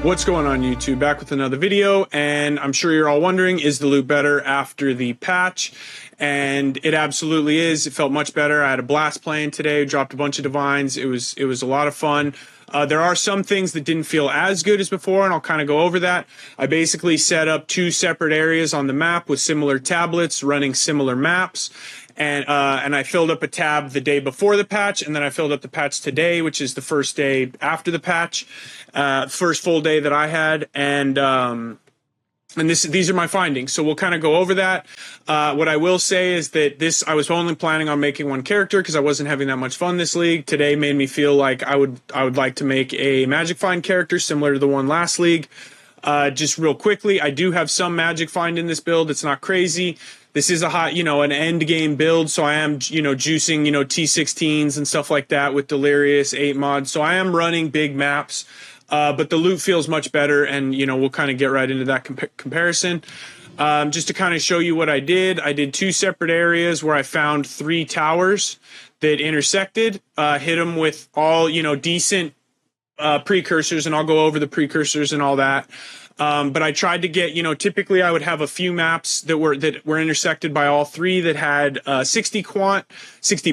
What's going on YouTube? Back with another video, and I'm sure you're all wondering, is the loot better after the patch? And it absolutely is. It felt much better. I had a blast playing today, dropped a bunch of divines. It was a lot of fun. There are some things that didn't feel as good as before, and I'll kind of go over that. I basically set up two separate areas on the map with similar tablets running similar maps. And I filled up a tab the day before the patch, and then I filled up the patch today, which is the first day after the patch, first full day that I had, and these are my findings. So we'll kind of go over that. What I will say is that I was only planning on making one character because I wasn't having that much fun this league. Today made me feel like I would like to make a Magic Find character similar to the one last league. Just real quickly, I do have some Magic Find in this build. It's not crazy. This is a hot, an end game build, so I am, juicing, T16s and stuff like that with Delirious, 8 mod. So I am running big maps, but the loot feels much better, and, we'll kind of get right into that comparison. Just to kind of show you what I did two separate areas where I found 3 towers that intersected, hit them with all, decent precursors, and I'll go over the precursors and all that. But I tried to get, typically I would have a few maps that were intersected by all 3 that had 60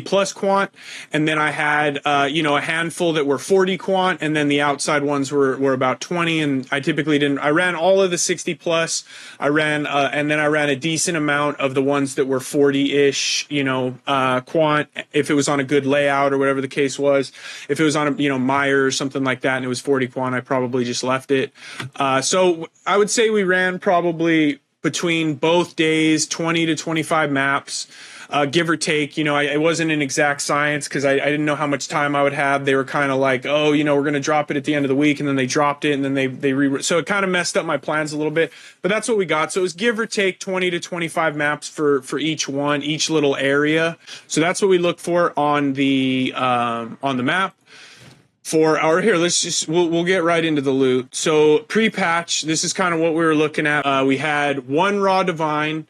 plus quant, and then I had a handful that were 40 quant, and then the outside ones were about 20. And I typically didn't. I ran all of the 60 plus. I ran and then I ran a decent amount of the ones that were 40-ish, quant. If it was on a good layout or whatever the case was, if it was on a Meyer or something like that, and it was 40 quant, I probably just left it. So I would say we ran probably between both days 20 to 25 maps, give or take. It wasn't an exact science because I didn't know how much time I would have. They were kind of like, oh, we're going to drop it at the end of the week, and then they dropped it, and then so it kind of messed up my plans a little bit. But that's what we got. So it was give or take 20 to 25 maps for each little area. So that's what we look for on the map. We'll get right into the loot. So pre-patch, this is kind of what we were looking at. We had 1 raw divine.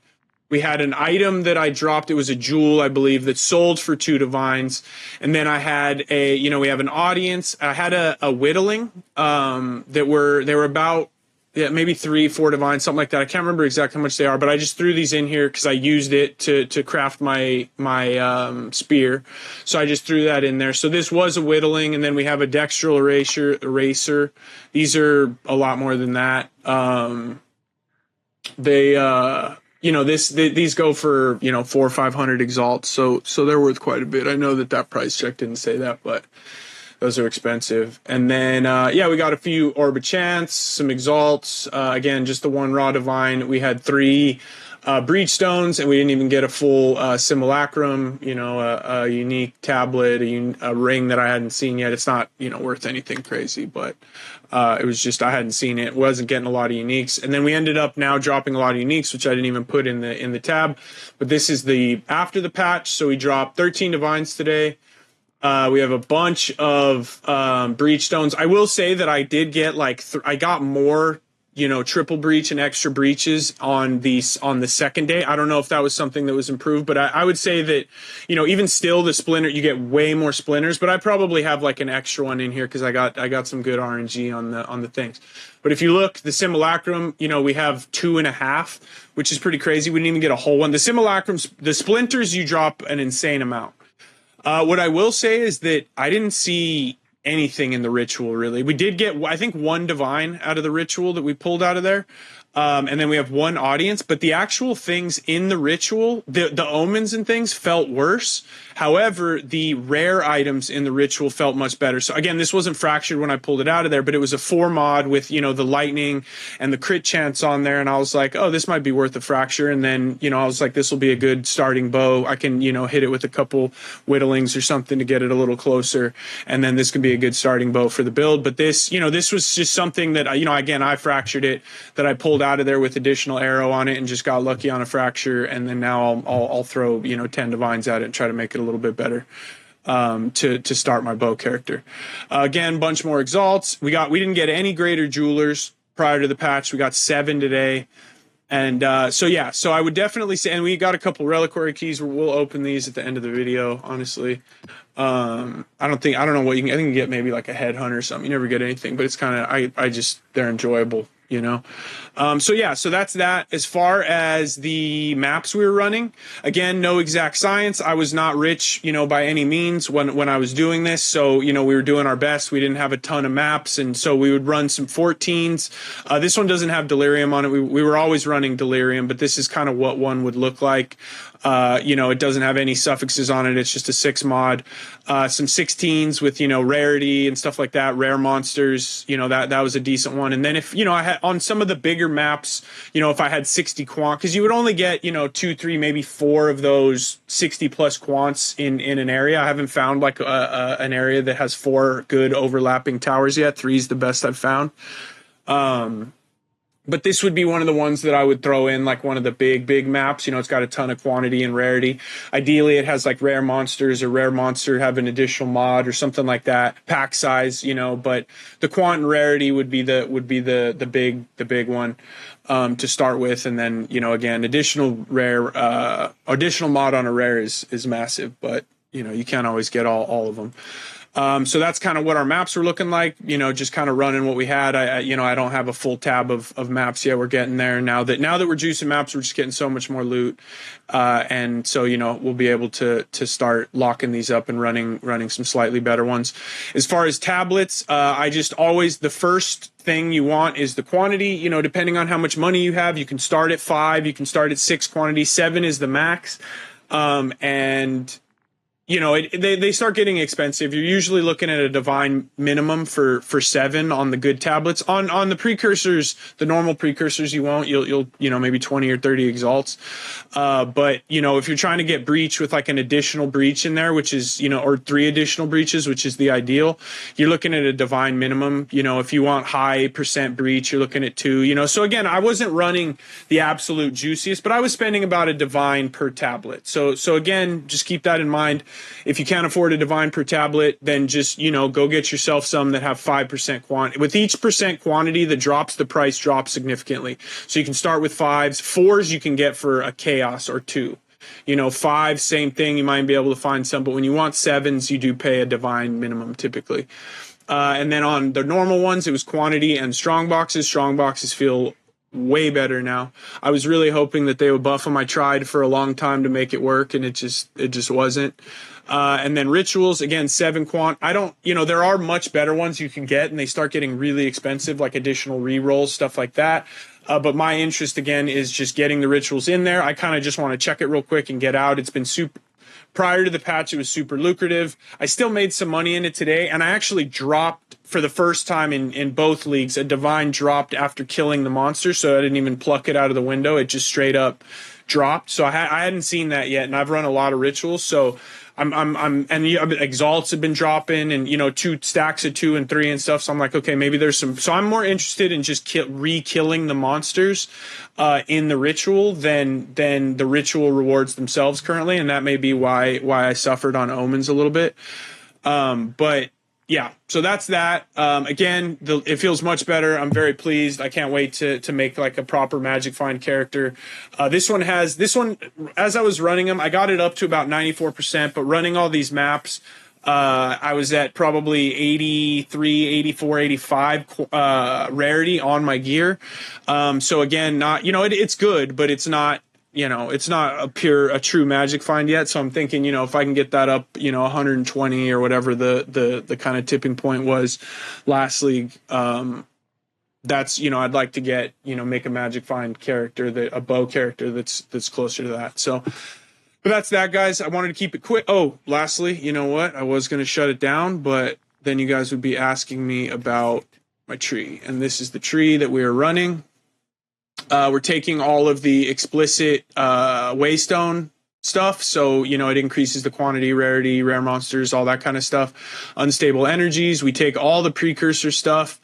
We had an item that I dropped. It was a jewel, I believe, that sold for 2 divines. And then I had we have an audience. I had a whittling they were about maybe 3, 4 divines, something like that. I can't remember exactly how much they are, but I just threw these in here because I used it to craft my spear. So I just threw that in there. So this was a whittling, and then we have a dextral eraser. These are a lot more than that. These go for 400 or 500 exalts, so they're worth quite a bit. I know that price check didn't say that, but those are expensive. And then, we got a few Orb of Chance, some Exalts. Again, just the 1 Raw Divine. We had 3 Breachstones, and we didn't even get a full Simulacrum, a unique tablet, a ring that I hadn't seen yet. It's not, worth anything crazy, but it was just I hadn't seen it. Wasn't getting a lot of uniques. And then we ended up now dropping a lot of uniques, which I didn't even put in the tab. But this is the after the patch, so we dropped 13 Divines today. We have a bunch of Breachstones. I will say that I did get I got more, triple breach and extra breaches on the second day. I don't know if that was something that was improved, but I would say that, even still the splinter, you get way more splinters, but I probably have an extra one in here because I got some good RNG on the things. But if you look, the Simulacrum, we have 2.5, which is pretty crazy. We didn't even get a whole one. The Simulacrums, the splinters, you drop an insane amount. What I will say is that I didn't see anything in the ritual, really. We did get, I think, 1 divine out of the ritual that we pulled out of there. And then we have 1 audience, but the actual things in the ritual, the omens and things felt worse. However, the rare items in the ritual felt much better. So again, this wasn't fractured when I pulled it out of there, but it was a 4 mod with, the lightning and the crit chance on there. And I was like, oh, this might be worth a fracture. And then, I was like, this will be a good starting bow. I can, hit it with a couple whittlings or something to get it a little closer. And then this can be a good starting bow for the build. But this, this was just something that, again, I fractured it, that I pulled out of there with additional arrow on it and just got lucky on a fracture. And then now I'll throw 10 divines at it and try to make it a little bit better to start my bow character. Again, bunch more exalts. We didn't get any greater jewelers prior to the patch. We got 7 today. And so I would definitely say, and we got a couple reliquary keys. We'll open these at the end of the video, honestly. I don't know what you can, I think you get maybe like a headhunter or something. You never get anything, but it's kind of, I just, they're enjoyable, you know? So yeah, so that's that. As far as the maps we were running, again, no exact science. I was not rich, you know, by any means when I was doing this. So, you know, we were doing our best. We didn't have a ton of maps. And so we would run some 14s. This one doesn't have delirium on it. We were always running delirium, but this is kind of what one would look like. You know, it doesn't have any suffixes on it. It's just a 6 mod. Some 16s with, you know, rarity and stuff like that. Rare monsters, you know, that was a decent one. And then if, you know, I had on some of the bigger maps, you know, if I had 60 quant, because you would only get, you know, 2, 3, maybe 4 of those 60 plus quants in an area. I haven't found like an area that has 4 good overlapping towers yet. 3 is the best I've found. But this would be one of the ones that I would throw in like one of the big maps. You know, it's got a ton of quantity and rarity. Ideally, it has like rare monsters or rare monster have an additional mod or something like that. Pack size, you know, but the quant and rarity would be the big one to start with. And then, you know, again, additional mod on a rare is massive, but you know, you can't always get all of them. So that's kind of what our maps were looking like, you know, just kind of running what we had. I don't have a full tab of maps yet. We're getting there now that we're juicing maps, we're just getting so much more loot. And so, you know, we'll be able to start locking these up and running some slightly better ones. As far as tablets, I just always, the first thing you want is the quantity, you know, depending on how much money you have, you can start at 5, you can start at 6 quantity, 7 is the max. And you know, they start getting expensive. You're usually looking at a divine minimum for 7 on the good tablets. On the precursors, the normal precursors, you'll you know, maybe 20 or 30 exalts. But you know, if you're trying to get breach with like an additional breach in there, which is, you know, or 3 additional breaches, which is the ideal, you're looking at a divine minimum. You know, if you want high percent breach, you're looking at 2. You know, so again, I wasn't running the absolute juiciest, but I was spending about a divine per tablet. So again, just keep that in mind. If you can't afford a divine per tablet, then just, you know, go get yourself some that have 5% quantity. With each percent quantity that drops, the price drops significantly. So you can start with 5s. 4s you can get for a chaos or 2. You know, 5, same thing. You might be able to find some, but when you want 7s, you do pay a divine minimum typically. And then on the normal ones, it was quantity and strong boxes. Strong boxes feel way better now. I was really hoping that they would buff them. I tried for a long time to make it work, and it just wasn't. And then rituals, again, 7 quant. You know, there are much better ones you can get, and they start getting really expensive, like additional rerolls, stuff like that. But my interest, again, is just getting the rituals in there. I kind of just want to check it real quick and get out. It's been super. Prior to the patch, it was super lucrative. I still made some money in it today, and I actually dropped for the first time in both leagues. A divine dropped after killing the monster, so I didn't even pluck it out of the window. It just straight up dropped. So I hadn't seen that yet, and I've run a lot of rituals, so and exalts have been dropping, and you know, 2 stacks of 2 and 3 and stuff. So I'm like, okay, maybe there's some. So I'm more interested in just re-killing the monsters in the ritual than the ritual rewards themselves currently, and that may be why I suffered on omens a little bit. But yeah, so that's that. Again, it feels much better. I'm very pleased. I can't wait to make like a proper Magic Find character. This one, as I was running them, I got it up to about 94%, but running all these maps, I was at probably 83, 84, 85 rarity on my gear. So again, not, you know, it's good, but it's not, you know, it's not a true Magic Find yet. So I'm thinking, you know, if I can get that up, you know, 120 or whatever the kind of tipping point was last league, that's, you know, I'd like to get, you know, make a Magic Find character, a bow character that's closer to that. So, but that's that, guys. I wanted to keep it quick. Oh, lastly, you know what? I was going to shut it down, but then you guys would be asking me about my tree. And this is the tree that we are running. We're taking all of the explicit Waystone stuff, so you know, it increases the quantity, rarity, rare monsters, all that kind of stuff. Unstable energies, we take all the precursor stuff.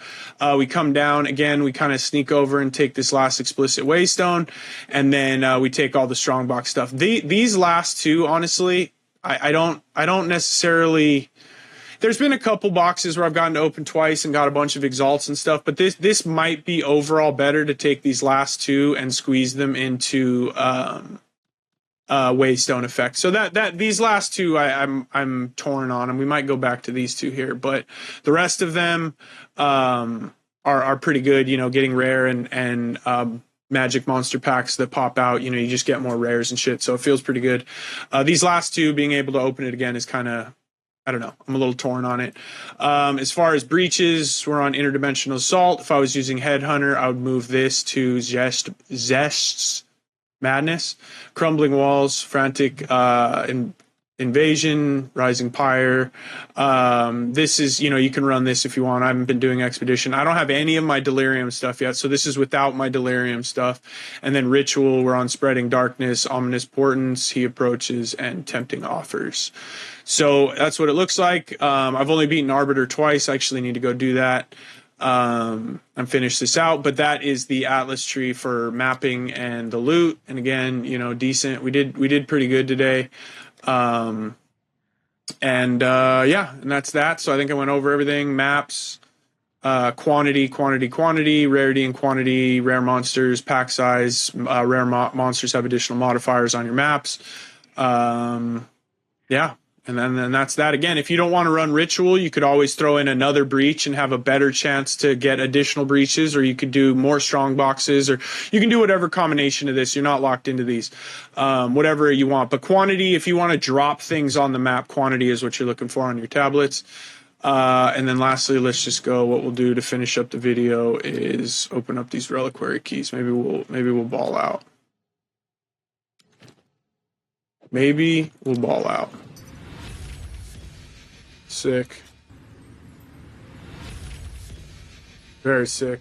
We come down again, we kind of sneak over and take this last explicit Waystone, and then we take all the strongbox stuff. These last 2, honestly, I don't necessarily. There's been a couple boxes where I've gotten to open twice and got a bunch of exalts and stuff, but this might be overall better to take these last 2 and squeeze them into Waystone effect. So that these last two I'm torn on, and we might go back to these two here, but the rest of them are pretty good. You know, getting rare and magic monster packs that pop out. You know, you just get more rares and shit, so it feels pretty good. These last two, being able to open it again is kind of, I don't know. I'm a little torn on it. As far as breaches, we're on interdimensional assault. If I was using headhunter, I would move this to Zest's madness, crumbling walls, frantic invasion, rising pyre. This is, you know, you can run this if you want. I haven't been doing expedition. I don't have any of my delirium stuff yet, so this is without my delirium stuff. And then ritual, we're on spreading darkness, ominous portents, he approaches, and tempting offers. So that's what it looks like. I've only beaten arbiter twice. I actually need to go do that and finish this out, but that is the atlas tree for mapping and the loot. And again, you know, decent. We did pretty good today. Yeah, and that's that. So I think I went over everything. Maps, quantity, rarity and quantity, rare monsters, pack size, rare monsters have additional modifiers on your maps. Yeah. And then that's that. Again, if you don't want to run ritual, you could always throw in another breach and have a better chance to get additional breaches, or you could do more strong boxes, or you can do whatever combination of this. You're not locked into these, whatever you want. But quantity, if you want to drop things on the map, quantity is what you're looking for on your tablets. And then lastly, let's just go. What we'll do to finish up the video is open up these reliquary keys. Maybe we'll ball out. Maybe we'll ball out. Sick. Very sick.